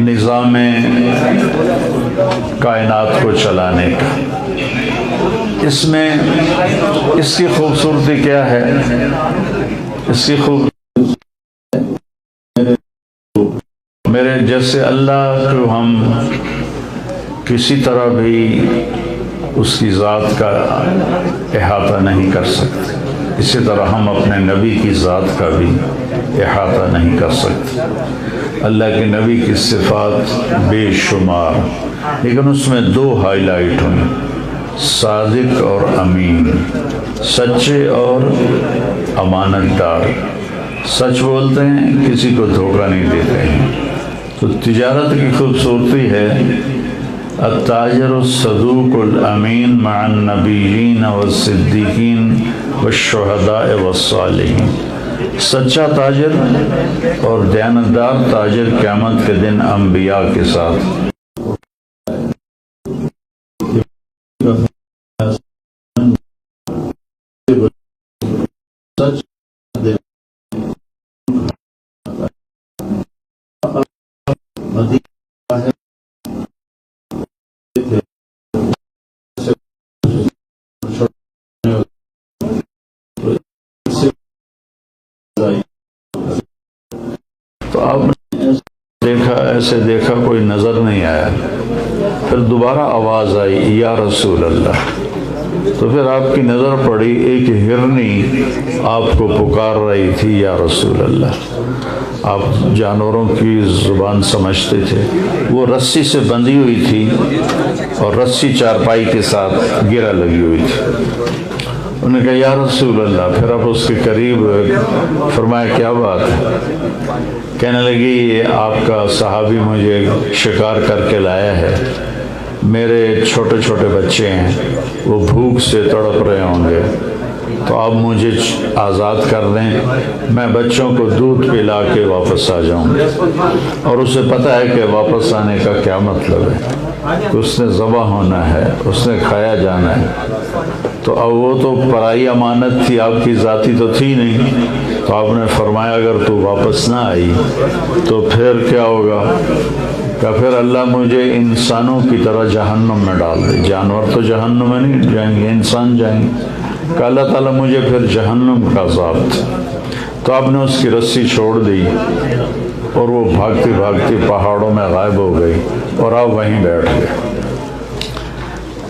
نظام کائنات کو چلانے کا۔ اس میں اس کی خوبصورتی کیا ہے؟ اس کی میرے جیسے اللہ کو ہم کسی طرح بھی اس کی ذات کا احاطہ نہیں کر سکتے، اسی طرح ہم اپنے نبی کی ذات کا بھی احاطہ نہیں کر سکتے۔ اللہ کے نبی کی صفات بے شمار، لیکن اس میں دو ہائی لائٹ ہوئیں، صادق اور امین، سچے اور امانت دار۔ سچ بولتے ہیں، کسی کو دھوکہ نہیں دیتے ہیں۔ تو تجارت کی خوبصورتی ہے التاجر الصدوق الامین مع النبیین والصدیقین والشہداء والصالحین۔ سچا تاجر اور دیانتدار تاجر قیامت کے دن انبیاء کے ساتھ تو آپ نے ایسے دیکھا کوئی نظر نہیں آیا۔ پھر دوبارہ آواز آئی یا رسول اللہ، تو پھر آپ کی نظر پڑی ایک ہرنی آپ کو پکار رہی تھی یا رسول اللہ۔ آپ جانوروں کی زبان سمجھتے تھے، وہ رسی سے بندھی ہوئی تھی اور رسی چارپائی کے ساتھ گرہ لگی ہوئی تھی۔ انہوں نے کہا یا رسول اللہ، پھر آپ اس کے قریب فرمایا کیا بات ہے؟ کہنے لگی یہ آپ کا صحابی مجھے شکار کر کے لایا ہے، میرے چھوٹے چھوٹے بچے ہیں، وہ بھوک سے تڑپ رہے ہوں گے، تو آپ مجھے آزاد کر دیں، میں بچوں کو دودھ پلا کے واپس آ جاؤں گا۔ اور اسے پتہ ہے کہ واپس آنے کا کیا مطلب ہے، اس نے ذبح ہونا ہے، اس نے کھایا جانا ہے۔ تو اب وہ تو پرائی امانت تھی، آپ کی ذاتی تو تھی نہیں۔ تو آپ نے فرمایا اگر تو واپس نہ آئی تو پھر کیا ہوگا؟ کہ پھر اللہ مجھے انسانوں کی طرح جہنم میں ڈال دے۔ جانور تو جہنم میں نہیں جائیں گے، انسان جائیں گے، کہ اللہ تعالیٰ مجھے پھر جہنم کا عذاب تھا۔ تو آپ نے اس کی رسی چھوڑ دی اور وہ بھاگتی بھاگتی پہاڑوں میں غائب ہو گئی، اور آپ وہیں بیٹھ گئے،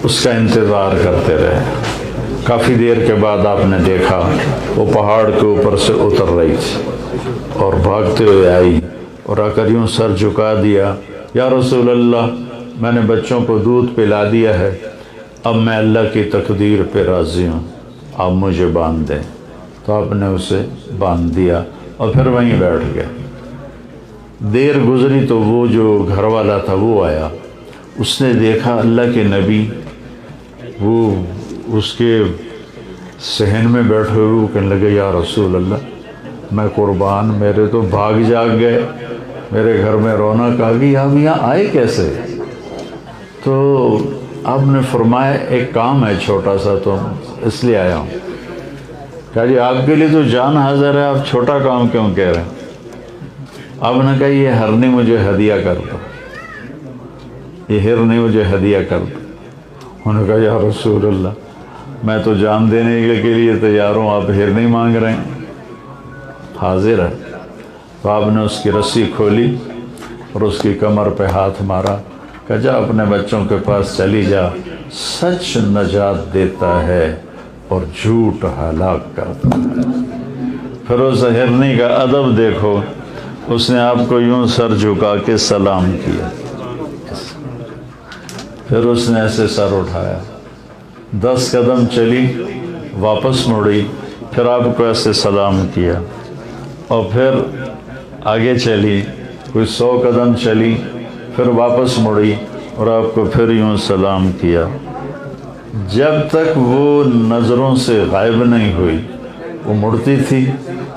اس کا انتظار کرتے رہے۔ کافی دیر کے بعد آپ نے دیکھا وہ پہاڑ کے اوپر سے اتر رہی تھی اور بھاگتے ہوئے آئی اور آ کر یوں سر جھکا دیا، یا رسول اللہ میں نے بچوں کو دودھ پلا دیا ہے، اب میں اللہ کی تقدیر پہ راضی ہوں، آپ مجھے باندھ دیں۔ تو آپ نے اسے باندھ دیا اور پھر وہیں بیٹھ گئے۔ دیر گزری تو وہ جو گھر والا تھا وہ آیا، اس نے دیکھا اللہ کے نبی وہ اس کے صحن میں بیٹھے ہوئے، وہ کہنے لگے یا رسول اللہ میں قربان، میرے تو بھاگ جاگ گئے، میرے گھر میں رونق آ گئی، آپ یہاں آئے کیسے؟ تو آپ نے فرمایا ایک کام ہے چھوٹا سا، تو اس لیے آیا ہوں۔ کہا جی آپ کے لیے تو جان حاضر ہے، آپ چھوٹا کام کیوں کہہ رہے ہیں؟ آپ نے کہا یہ ہرنی مجھے ہدیہ کر دو، یہ ہرنی مجھے ہدیہ کر دو۔ انہوں نے کہا یا رسول اللہ میں تو جان دینے کے لیے تیار ہوں، آپ ہرنی مانگ رہے ہیں؟ حاضر ہے۔ تو آپ نے اس کی رسی کھولی اور اس کی کمر پہ ہاتھ مارا، کہ جا اپنے بچوں کے پاس چلی جا، سچ نجات دیتا ہے اور جھوٹ ہلاک کرتا ہے۔ پھر اس ہرنی کا ادب دیکھو، اس نے آپ کو یوں سر جھکا کے سلام کیا، پھر اس نے ایسے سر اٹھایا، 10 قدم چلی، واپس مڑی، پھر آپ کو ایسے سلام کیا، اور پھر آگے چلی، کوئی 100 قدم چلی، پھر واپس مڑی اور آپ کو پھر یوں سلام کیا۔ جب تک وہ نظروں سے غائب نہیں ہوئی، وہ مڑتی تھی،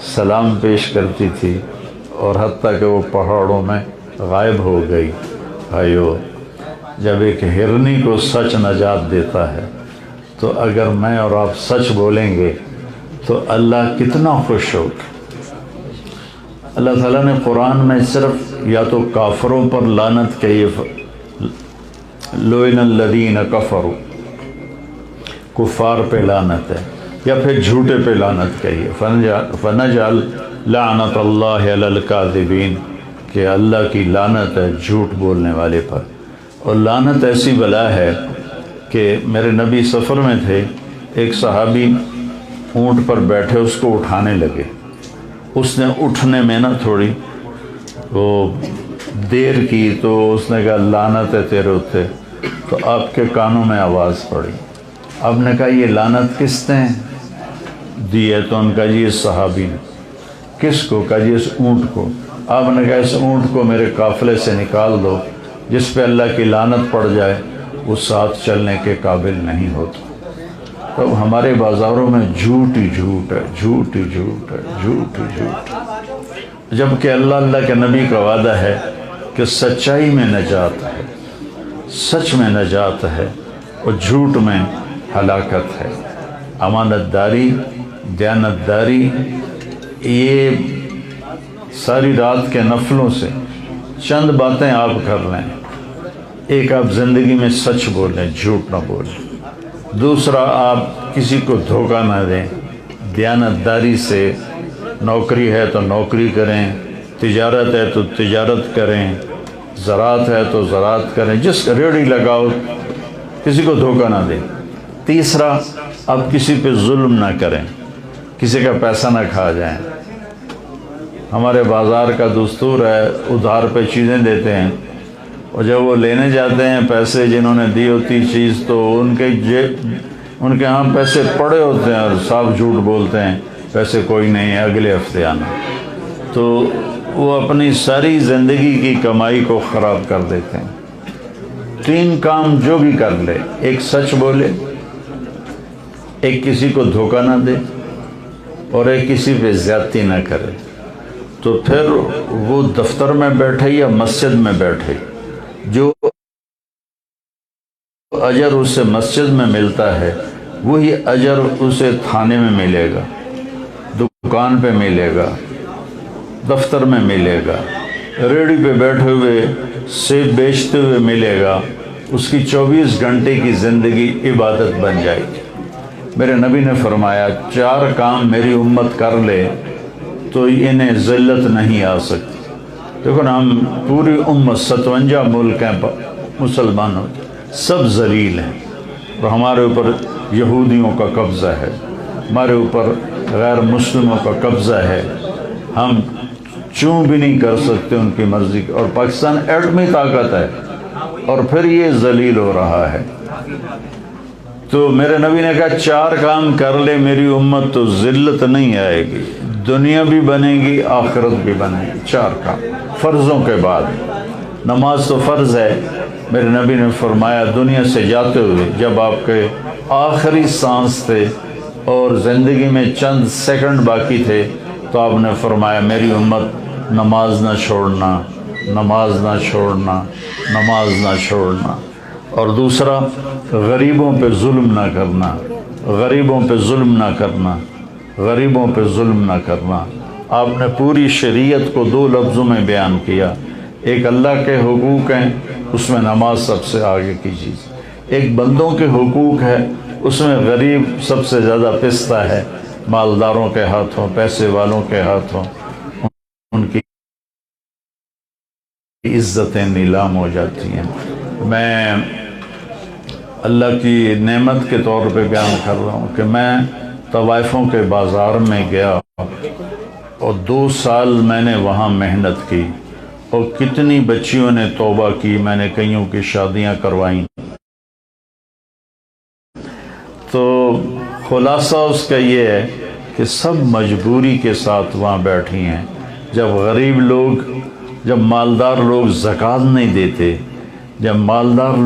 سلام پیش کرتی تھی، اور حتیٰ کہ وہ پہاڑوں میں غائب ہو گئی۔ بھائیو، جب ایک ہرنی کو سچ نجات دیتا ہے تو اگر میں اور آپ سچ بولیں گے تو اللہ کتنا خوش ہوگا۔ اللہ تعالیٰ نے قرآن میں صرف یا تو کافروں پر لعنت کہی لعن الذین کفروا، کفار پہ لعنت ہے، یا پھر جھوٹے پہ لعنت کہی ہے فنجعل لعنت اللہ علی الکاذبین، کہ اللہ کی لعنت ہے جھوٹ بولنے والے پر۔ اور لعنت ایسی بلا ہے کہ میرے نبی سفر میں تھے، ایک صحابی اونٹ پر بیٹھے اس کو اٹھانے لگے، اس نے اٹھنے میں نا تھوڑی وہ دیر کی تو اس نے کہا لعنت ہے تیرے اوتے، تو آپ کے کانوں میں آواز پڑی۔ آپ نے کہا یہ لعنت کس نے دی ہے؟ تو ان کا جی اس صحابی نے۔ کس کو؟ کہا جی اس اونٹ کو۔ آپ نے کہا اس اونٹ کو میرے قافلے سے نکال دو، جس پہ اللہ کی لعنت پڑ جائے وہ ساتھ چلنے کے قابل نہیں ہوتا۔ تو ہمارے بازاروں میں جھوٹ ہی جھوٹ ہے، جھوٹ ہی جھوٹ ہے، جھوٹ ہی جھوٹ ہے، جبکہ اللہ کے نبی کا وعدہ ہے کہ سچائی میں نجات ہے، سچ میں نجات ہے اور جھوٹ میں ہلاکت ہے۔ امانت داری، دیانت داری، یہ ساری رات کے نفلوں سے چند باتیں آپ کر لیں۔ ایک، آپ زندگی میں سچ بولیں، جھوٹ نہ بولیں۔ دوسرا، آپ کسی کو دھوکہ نہ دیں، دیانت داری سے، نوکری ہے تو نوکری کریں، تجارت ہے تو تجارت کریں، زراعت ہے تو زراعت کریں، جس ریڑھی لگاؤ، کسی کو دھوکہ نہ دیں۔ تیسرا، آپ کسی پہ ظلم نہ کریں، کسی کا پیسہ نہ کھا جائیں۔ ہمارے بازار کا دستور ہے ادھار پہ چیزیں دیتے ہیں، اور جب وہ لینے جاتے ہیں پیسے جنہوں نے دی ہوتی چیز، تو ان کے ہاں پیسے پڑے ہوتے ہیں اور صاف جھوٹ بولتے ہیں پیسے کوئی نہیں ہے، اگلے ہفتے آنا۔ تو وہ اپنی ساری زندگی کی کمائی کو خراب کر دیتے ہیں۔ 3 کام جو بھی کر لے، ایک سچ بولے، ایک کسی کو دھوکہ نہ دے، اور ایک کسی پہ زیادتی نہ کرے، تو پھر وہ دفتر میں بیٹھے یا مسجد میں بیٹھے، جو اجر اسے مسجد میں ملتا ہے وہی اجر اسے تھانے میں ملے گا، دکان پہ ملے گا، دفتر میں ملے گا، ریڑھی پہ بیٹھے ہوئے سیب بیچتے ہوئے ملے گا۔ اس کی 24 گھنٹے کی زندگی عبادت بن جائے گی۔ میرے نبی نے فرمایا 4 کام میری امت کر لے تو انہیں ذلت نہیں آ سکتی۔ دیکھو نا، ہم پوری امت 57 ملک ہیں مسلمانوں کے، سب ذلیل ہیں، اور ہمارے اوپر یہودیوں کا قبضہ ہے، ہمارے اوپر غیر مسلموں کا قبضہ ہے، ہم چوں بھی نہیں کر سکتے ان کی مرضی کی، اور پاکستان ایٹمی طاقت ہے، اور پھر یہ ذلیل ہو رہا ہے۔ تو میرے نبی نے کہا 4 کام کر لے میری امت تو ذلت نہیں آئے گی، دنیا بھی بنے گی، آخرت بھی بنے گی۔ 4 کام فرضوں کے بعد۔ نماز تو فرض ہے، میرے نبی نے فرمایا دنیا سے جاتے ہوئے جب آپ کے آخری سانس تھے اور زندگی میں چند سیکنڈ باقی تھے، تو آپ نے فرمایا میری امت نماز نہ چھوڑنا، نماز نہ چھوڑنا، نماز نہ چھوڑنا۔ اور دوسرا، غریبوں پہ ظلم نہ کرنا، غریبوں پہ ظلم نہ کرنا، غریبوں پہ ظلم نہ کرنا۔ آپ نے پوری شریعت کو 2 لفظوں میں بیان کیا۔ ایک اللہ کے حقوق ہیں، اس میں نماز سب سے آگے کی چیز۔ ایک بندوں کے حقوق ہے، اس میں غریب سب سے زیادہ پستا ہے، مالداروں کے ہاتھوں، پیسے والوں کے ہاتھوں ان کی عزتیں نیلام ہو جاتی ہیں۔ میں اللہ کی نعمت کے طور پہ بیان کر رہا ہوں کہ میں طوائفوں کے بازار میں گیا اور 2 سال میں نے وہاں محنت کی، اور کتنی بچیوں نے توبہ کی، میں نے کئیوں کی شادیاں کروائیں۔ تو خلاصہ اس کا یہ ہے کہ سب مجبوری کے ساتھ وہاں بیٹھی ہیں۔ جب غریب لوگ، جب مالدار لوگ زکوٰۃ نہیں دیتے، جب مالدار لوگ